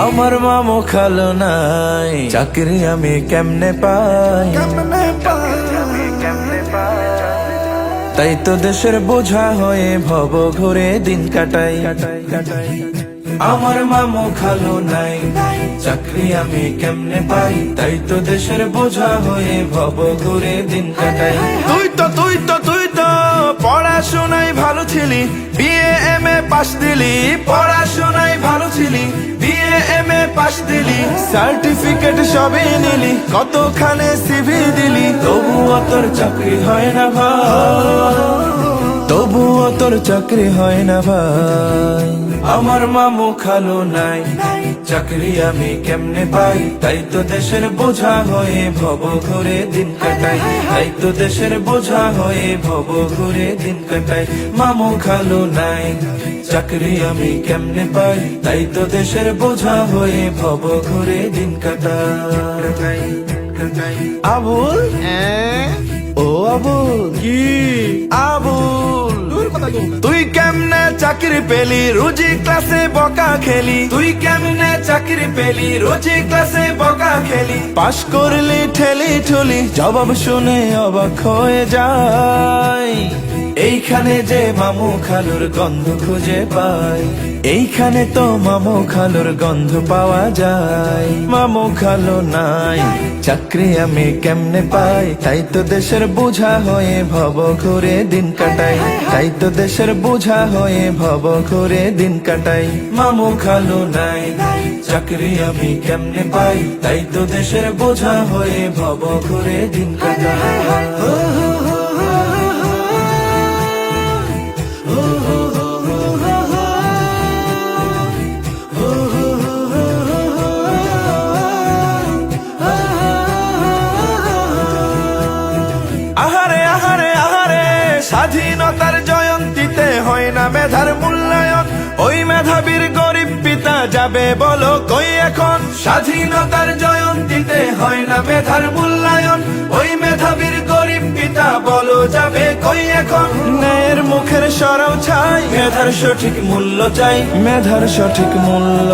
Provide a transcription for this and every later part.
আমার মামু খালো নাই, চাকরি আমি কেমনে পাই? তাই তো দেশের বোঝা হয়ে ভব ঘুরে দিন কাটাই। আমার মামু খালো নাই, চাকরি আমি কেমনে পাই? তাই তো দেশের বোঝা হয়ে ভব ঘুরে দিন কাটাই। তুই তো পড়াশোনায় ভালো ছিলি, বিএ এমএ পাস দিলি। পড়াশোনায় ভালো ছিলি, বিএ এমএ পাস দিলি, সার্টিফিকেট সবই নিলি, কতখানে সিভি দিলি, তবুও তোর চাকরি হয় না ভাই, তবুও তোর চাকরি হয় না ভাই। আমার মামু খালো নাই, চাকরি আমি কেমনে পাই? তাই তো দেশের বোঝা হয়ে ভব ঘুরে দিন কাটাই। তাই তো দেশের বোঝা হয়ে ভব ঘুরে দিন কাটাই। মামু খালো নাই, চাকরি আমি কেমনে পাই? তাই তো দেশের বোঝা হয়ে ভব ঘুরে দিন কাটাই। আবুল, ও আবুল, কি আবুল, তুই কেমনে চাকরি পেলি? রোজি ক্লাসে বকা খেলি। তুই কেমনে চাকরি পেলি? রোজি ক্লাসে বকা খেলি। পাশ করলি ঠেলি ঠুলি, জবাব শুনে অবাক হয়ে যায়। এইখানে যে মামু খালুর গন্ধ খুঁজে পাই, এইখানে তো মামু খালুর গন্ধ পাওয়া যায়। মামু খালু নাই, চাকরি আমি কেমনে পাই? তাই তো দেশের বোঝা হয়ে ভব ঘুরে দিন কাটাই। তাই তো দেশের বোঝা হয়ে ভব ঘুরে দিন কাটাই। মামু খালু নাই, চাকরি আমি কেমনে পাই? তাই তো দেশের বোঝা হয়ে ভব ঘুরে দিন কাটাই। আহারে আহারে আহারে, স্বাধীনতার জয়ন্তীতে হয় না মেধার মূল্যায়ন। ওই মেধাবীর গরিব পিতা যাবে বলো কই এখন? স্বাধীনতার জয়ন্তীতে হয় না মেধার মূল্যায়ন। ওই মেধাবীর গরিব পিতা বলো যাবে কই এখন? ন্যায়ের মুখের সরাও ছাই, মেধার সঠিক মূল্য চাই, মেধার সঠিক মূল্য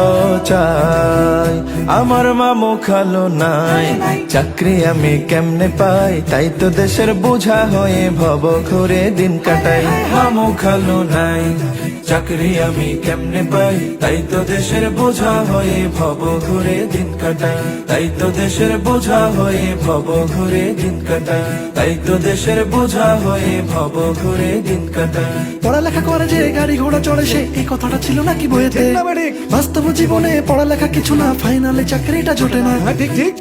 চাই। আমার মামু খালো নাই, চাকরি আমি কেমনে পাই? তাই তো দেশের বোঝা হয়ে ভব ঘুরে দিন কাটাই। মামু খালো নাই, চাকরি আমি কেমনে পাই? তাই তো দেশের বোঝা হয়ে ভব ঘুরে দিন কাটাই। তাই তো দেশের বোঝা হয়ে ভব ঘুরে দিন কাটাই। তাই তো দেশের বোঝা হয়ে ভব ঘুরে দিন কাটাই। পড়ালেখা করে যে গাড়ি ঘোড়া চড়ে সে, এই কথাটা ছিল নাকি বইয়েতে? বাস্তব জীবনে পড়ালেখা কিছু না, ফাইনালে চাকরিটা জোটে না। ঠিক ঠিক।